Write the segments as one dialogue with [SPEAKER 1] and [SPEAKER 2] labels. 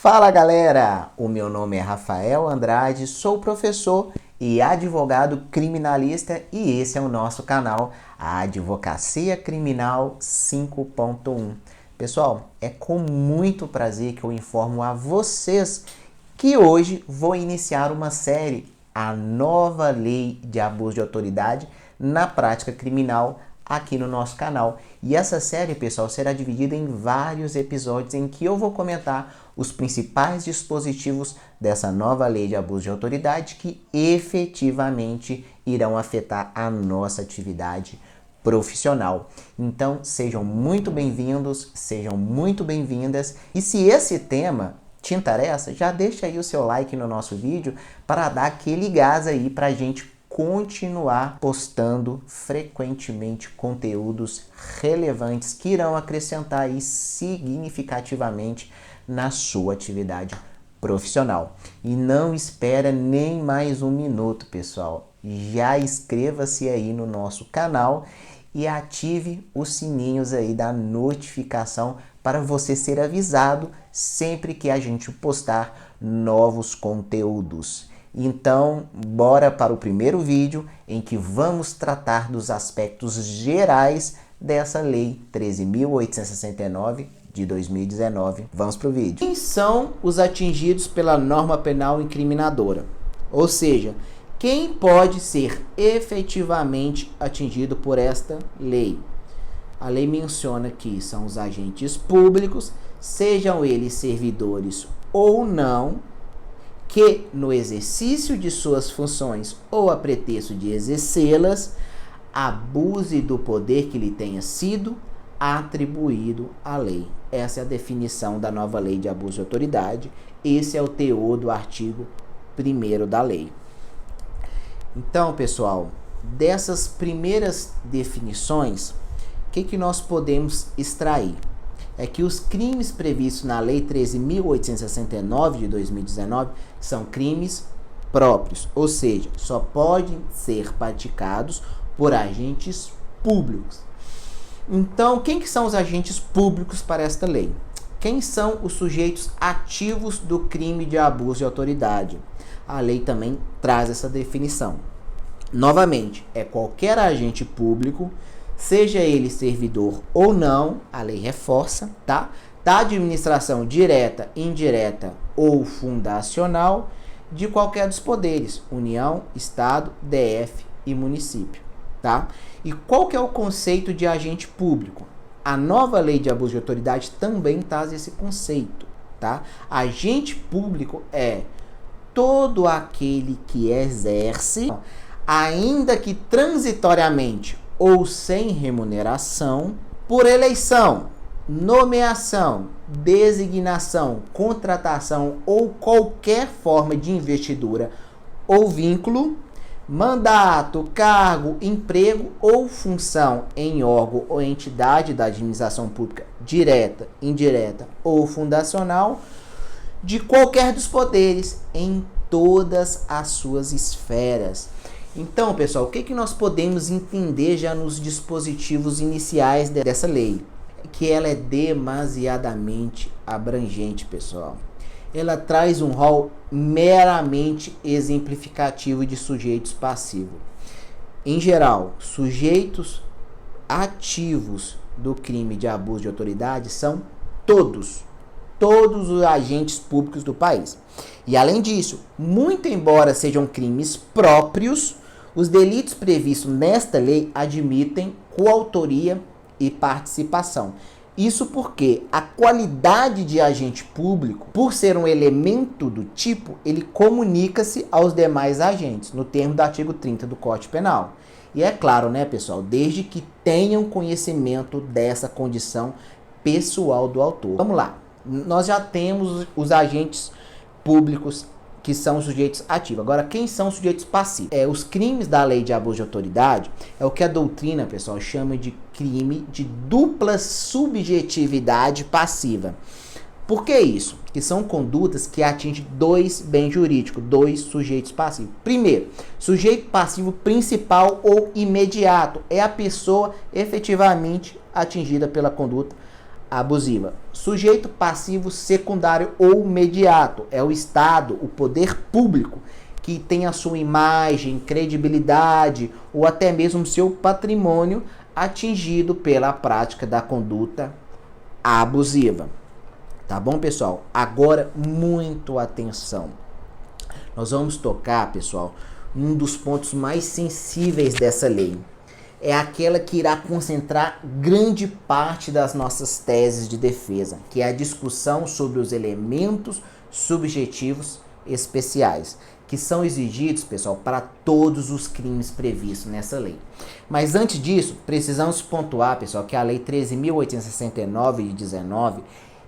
[SPEAKER 1] Fala galera, o meu nome é Rafael Andrade, sou professor e advogado criminalista e esse é o nosso canal, a Advocacia Criminal 5.1. Pessoal, é com muito prazer que eu informo a vocês que hoje vou iniciar uma série, a nova lei de abuso de autoridade na prática criminal aqui no nosso canal. E essa série, pessoal, será dividida em vários episódios em que eu vou comentar os principais dispositivos dessa nova lei de abuso de autoridade que efetivamente irão afetar a nossa atividade profissional. Então, sejam muito bem-vindos, sejam muito bem-vindas. E se esse tema te interessa, já deixa aí o seu like no nosso vídeo para dar aquele gás aí para a gente continuar postando frequentemente conteúdos relevantes que irão acrescentar aí significativamente na sua atividade profissional. E não espera nem mais um minuto, pessoal. Já inscreva-se aí no nosso canal e ative os sininhos aí da notificação para você ser avisado sempre que a gente postar novos conteúdos. Então, bora para o primeiro vídeo em que vamos tratar dos aspectos gerais dessa Lei 13.869 de 2019. Vamos para o vídeo. Quem são os atingidos pela norma penal incriminadora? Ou seja, quem pode ser efetivamente atingido por esta lei? A lei menciona que são os agentes públicos, sejam eles servidores ou não, que no exercício de suas funções ou a pretexto de exercê-las, abuse do poder que lhe tenha sido atribuído à lei. Essa é a definição da nova lei de abuso de autoridade. Esse é o teor do artigo 1º da lei. Então, pessoal, dessas primeiras definições, o que nós podemos extrair? É que os crimes previstos na Lei 13.869 de 2019 são crimes próprios, ou seja, só podem ser praticados por agentes públicos. Então, quem que são os agentes públicos para esta lei? Quem são os sujeitos ativos do crime de abuso de autoridade? A lei também traz essa definição. Novamente, é qualquer agente público, seja ele servidor ou não, a lei reforça, tá? Da administração direta, indireta ou fundacional de qualquer dos poderes, União, Estado, DF e município, tá? E qual que é o conceito de agente público? A nova lei de abuso de autoridade também traz esse conceito, tá? Agente público é todo aquele que exerce, ainda que transitoriamente ou sem remuneração, por eleição, nomeação, designação, contratação ou qualquer forma de investidura ou vínculo, mandato, cargo, emprego ou função em órgão ou entidade da administração pública direta, indireta ou fundacional, de qualquer dos poderes em todas as suas esferas. Então, pessoal, o que nós podemos entender já nos dispositivos iniciais dessa lei? Que ela é demasiadamente abrangente, pessoal. Ela traz um rol meramente exemplificativo de sujeitos passivos. Em geral, sujeitos ativos do crime de abuso de autoridade são todos os agentes públicos do país. E além disso, muito embora sejam crimes próprios, os delitos previstos nesta lei admitem coautoria e participação. Isso porque a qualidade de agente público, por ser um elemento do tipo, ele comunica-se aos demais agentes, no termo do artigo 30 do Código Penal. E é claro, né, pessoal, desde que tenham conhecimento dessa condição pessoal do autor. Vamos lá. Nós já temos os agentes públicos que são sujeitos ativos. Agora, quem são os sujeitos passivos? Os crimes da lei de abuso de autoridade é o que a doutrina, pessoal, chama de crime de dupla subjetividade passiva. Por que isso? Que são condutas que atingem dois bens jurídicos, dois sujeitos passivos. Primeiro, sujeito passivo principal ou imediato é a pessoa efetivamente atingida pela conduta abusiva. Sujeito passivo secundário ou imediato é o Estado, o poder público, que tem a sua imagem, credibilidade ou até mesmo seu patrimônio atingido pela prática da conduta abusiva. Tá bom, pessoal? Agora, muito atenção. Nós vamos tocar, pessoal, um dos pontos mais sensíveis dessa lei. É aquela que irá concentrar grande parte das nossas teses de defesa, que é a discussão sobre os elementos subjetivos especiais, que são exigidos, pessoal, para todos os crimes previstos nessa lei. Mas antes disso, precisamos pontuar, pessoal, que a Lei 13.869 de 19,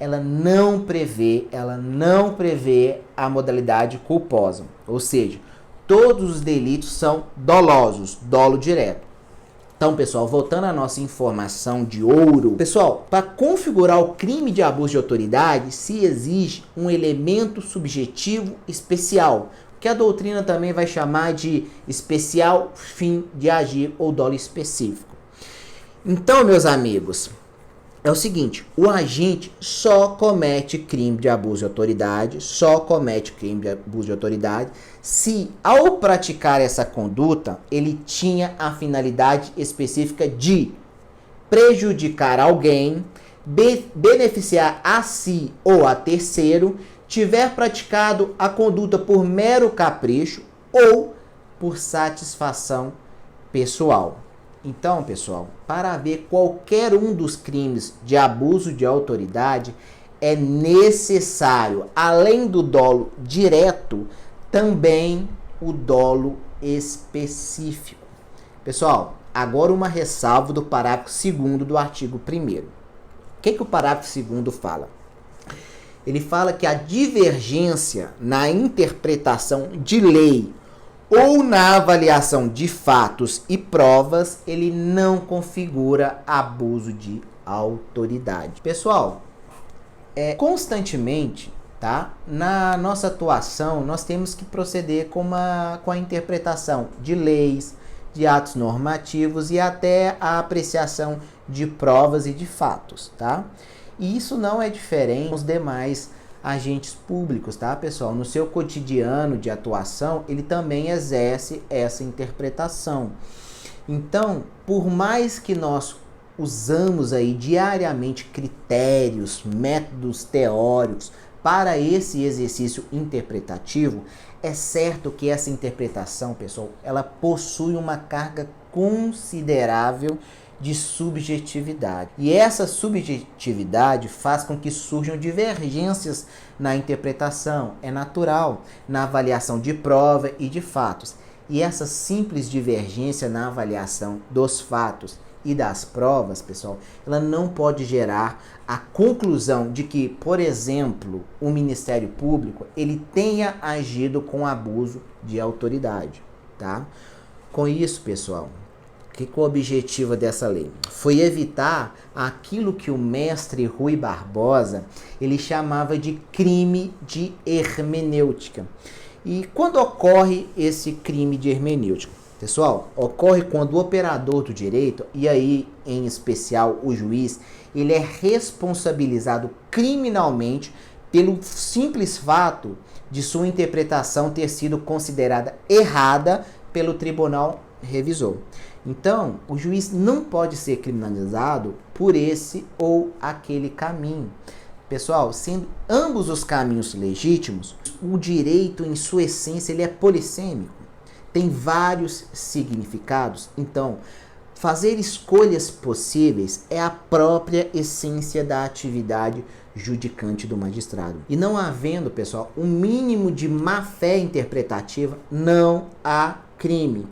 [SPEAKER 1] ela não prevê a modalidade culposa, ou seja, todos os delitos são dolosos, dolo direto. Então, pessoal, voltando à nossa informação de ouro, pessoal, para configurar o crime de abuso de autoridade, se exige um elemento subjetivo especial, que a doutrina também vai chamar de especial fim de agir ou dolo específico. Então, meus amigos, é o seguinte, o agente só comete crime de abuso de autoridade, se ao praticar essa conduta, ele tinha a finalidade específica de prejudicar alguém, beneficiar a si ou a terceiro, tiver praticado a conduta por mero capricho ou por satisfação pessoal. Então, pessoal, para haver qualquer um dos crimes de abuso de autoridade, é necessário, além do dolo direto, também o dolo específico. Pessoal, agora uma ressalva do parágrafo 2º do artigo 1º. O que o parágrafo 2º fala? Ele fala que a divergência na interpretação de lei ou na avaliação de fatos e provas, ele não configura abuso de autoridade. Pessoal, constantemente, tá? Na nossa atuação, nós temos que proceder com a interpretação de leis, de atos normativos e até a apreciação de provas e de fatos, tá? E isso não é diferente dos demais agentes públicos, tá, pessoal? No seu cotidiano de atuação, ele também exerce essa interpretação. Então, por mais que nós usamos aí diariamente critérios, métodos teóricos para esse exercício interpretativo, é certo que essa interpretação, pessoal, ela possui uma carga considerável de subjetividade. E essa subjetividade faz com que surjam divergências na interpretação, é natural, na avaliação de prova e de fatos. E essa simples divergência na avaliação dos fatos e das provas, pessoal, ela não pode gerar a conclusão de que, por exemplo, o Ministério Público, ele tenha agido com abuso de autoridade, tá? Com isso, pessoal, o que é o objetivo dessa lei? Foi evitar aquilo que o mestre Rui Barbosa ele chamava de crime de hermenêutica. E quando ocorre esse crime de hermenêutica? Pessoal, ocorre quando o operador do direito, e aí em especial o juiz, ele é responsabilizado criminalmente pelo simples fato de sua interpretação ter sido considerada errada pelo tribunal revisor. Então, o juiz não pode ser criminalizado por esse ou aquele caminho. Pessoal, sendo ambos os caminhos legítimos, o direito em sua essência ele é polissêmico. Tem vários significados. Então, fazer escolhas possíveis é a própria essência da atividade judicante do magistrado. E não havendo, pessoal, um mínimo de má-fé interpretativa, não há crime.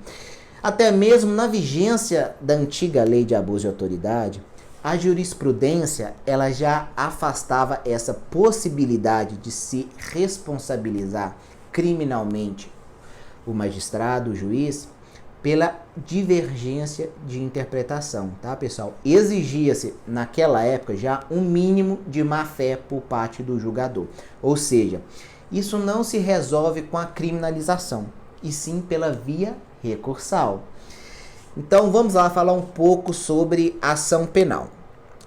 [SPEAKER 1] Até mesmo na vigência da antiga lei de abuso de autoridade, a jurisprudência ela já afastava essa possibilidade de se responsabilizar criminalmente o magistrado, o juiz, pela divergência de interpretação, tá, pessoal? Exigia-se, naquela época, já um mínimo de má-fé por parte do julgador. Ou seja, isso não se resolve com a criminalização, e sim pela via recursal. Então, vamos lá falar um pouco sobre ação penal.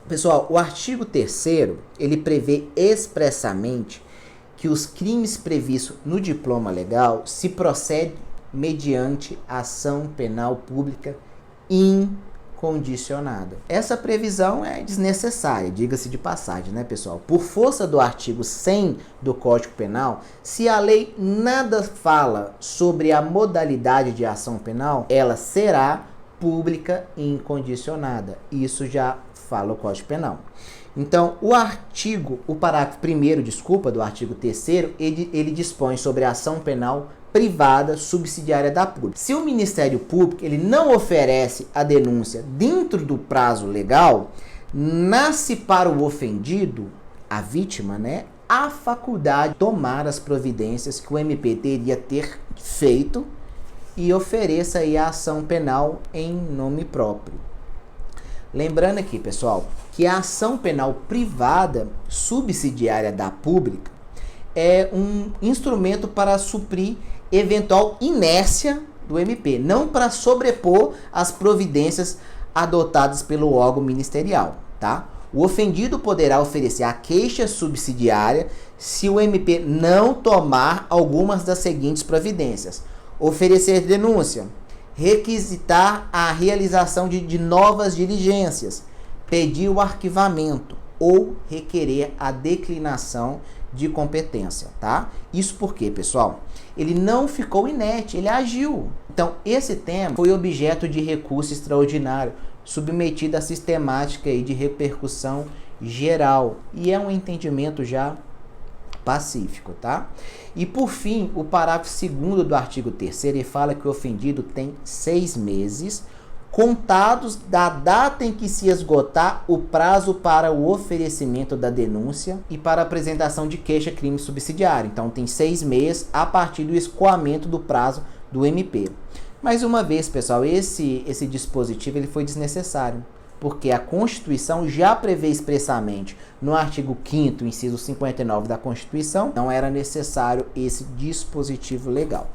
[SPEAKER 1] Pessoal, o artigo 3º, ele prevê expressamente que os crimes previstos no diploma legal se procede mediante ação penal pública incondicionada. Essa previsão é desnecessária, diga-se de passagem, né, pessoal? Por força do artigo 100 do Código Penal, se a lei nada fala sobre a modalidade de ação penal, ela será pública e incondicionada. Isso já fala o Código Penal. Então, o parágrafo 1º, do artigo 3º, ele dispõe sobre a ação penal privada subsidiária da pública. Se o Ministério Público ele não oferece a denúncia dentro do prazo legal, nasce para o ofendido, a vítima, né, a faculdade de tomar as providências que o MP teria ter feito e ofereça aí a ação penal em nome próprio. Lembrando aqui, pessoal, que a ação penal privada subsidiária da pública é um instrumento para suprir eventual inércia do MP, não para sobrepor as providências adotadas pelo órgão ministerial, tá? O ofendido poderá oferecer a queixa subsidiária se o MP não tomar algumas das seguintes providências: oferecer denúncia, requisitar a realização de novas diligências, pedir o arquivamento ou requerer a declinação de competência, tá? Isso porque, pessoal, ele não ficou inerte, ele agiu. Então, esse tema foi objeto de recurso extraordinário, submetido à sistemática aí de repercussão geral, e é um entendimento já pacífico, tá? E por fim, o parágrafo 2º do artigo 3º, ele fala que o ofendido tem 6 meses contados da data em que se esgotar o prazo para o oferecimento da denúncia e para a apresentação de queixa-crime subsidiário. Então, tem 6 meses a partir do escoamento do prazo do MP. Mais uma vez, pessoal, esse dispositivo ele foi desnecessário, porque a Constituição já prevê expressamente no artigo 5º, inciso 59 da Constituição, não era necessário esse dispositivo legal.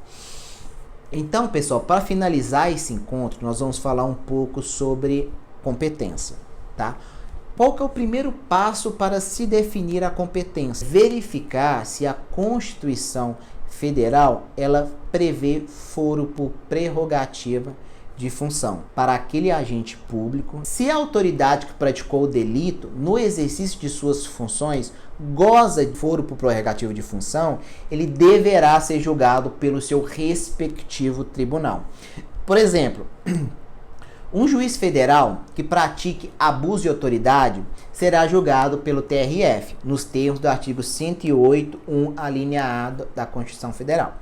[SPEAKER 1] Então, pessoal, para finalizar esse encontro, nós vamos falar um pouco sobre competência, tá? Qual que é o primeiro passo para se definir a competência? Verificar se a Constituição Federal, ela prevê foro por prerrogativa de função para aquele agente público. Se a autoridade que praticou o delito, no exercício de suas funções, goza de foro por prerrogativa de função, ele deverá ser julgado pelo seu respectivo tribunal. Por exemplo, um juiz federal que pratique abuso de autoridade será julgado pelo TRF, nos termos do artigo 108.1, a linha A da Constituição Federal.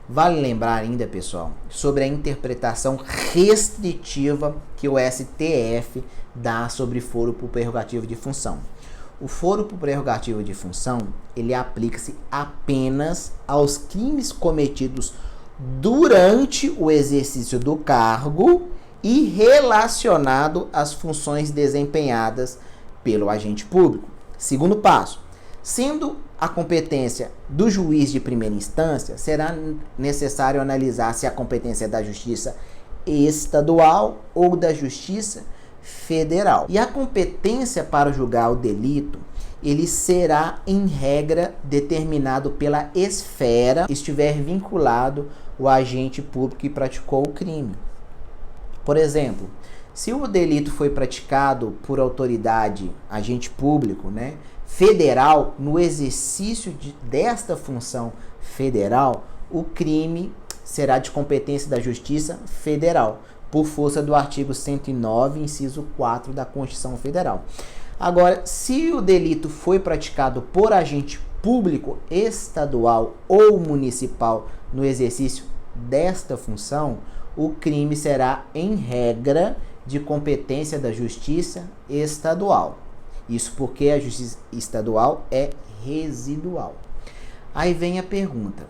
[SPEAKER 1] Vale lembrar ainda, pessoal, sobre a interpretação restritiva que o STF dá sobre foro por prerrogativa de função. O foro por prerrogativa de função, ele aplica-se apenas aos crimes cometidos durante o exercício do cargo e relacionado às funções desempenhadas pelo agente público. Segundo passo, sendo a competência do juiz de primeira instância, será necessário analisar se a competência é da Justiça Estadual ou da Justiça Federal. E a competência para julgar o delito, ele será, em regra, determinado pela esfera que estiver vinculado o agente público que praticou o crime. Por exemplo, se o delito foi praticado por autoridade, agente público, né, federal, no exercício desta função federal, o crime será de competência da Justiça Federal, por força do artigo 109, inciso 4 da Constituição Federal. Agora, se o delito foi praticado por agente público estadual ou municipal no exercício desta função, o crime será, em regra, de competência da Justiça Estadual. Isso porque a Justiça Estadual é residual. Aí vem a pergunta.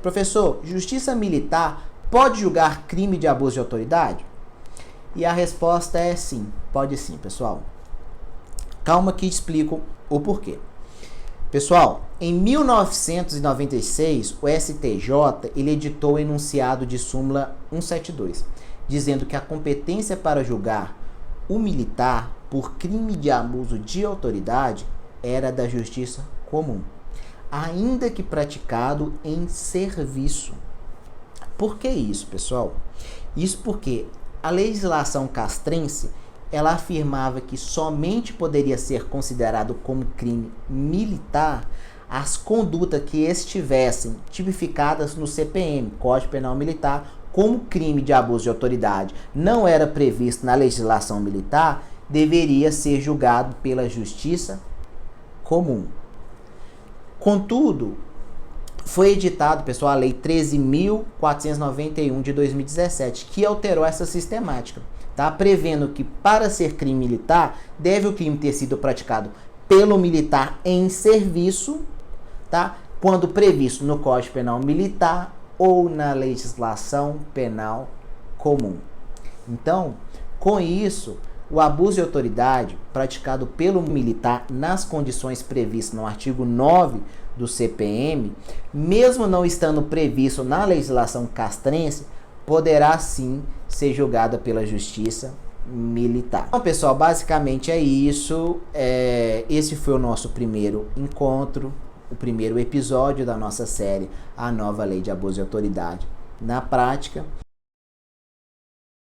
[SPEAKER 1] Professor, Justiça Militar pode julgar crime de abuso de autoridade? E a resposta é sim, pode sim, pessoal. Calma que explico o porquê. Pessoal, em 1996, o STJ ele editou o enunciado de súmula 172, dizendo que a competência para julgar o militar por crime de abuso de autoridade era da justiça comum, ainda que praticado em serviço. Por que isso, pessoal? Isso porque a legislação castrense, ela afirmava que somente poderia ser considerado como crime militar as condutas que estivessem tipificadas no CPM, Código Penal Militar, como crime de abuso de autoridade. Não era previsto na legislação militar, deveria ser julgado pela justiça comum. Contudo, foi editado, pessoal, a Lei 13.491 de 2017, que alterou essa sistemática, tá? Prevendo que para ser crime militar, deve o crime ter sido praticado pelo militar em serviço, tá? Quando previsto no Código Penal Militar ou na legislação penal comum. Então, com isso, o abuso de autoridade praticado pelo militar nas condições previstas no artigo 9 do CPM, mesmo não estando previsto na legislação castrense, poderá sim ser julgada pela justiça militar. Então, pessoal, basicamente é isso. Esse foi o nosso primeiro encontro, o primeiro episódio da nossa série A Nova Lei de Abuso de Autoridade na Prática.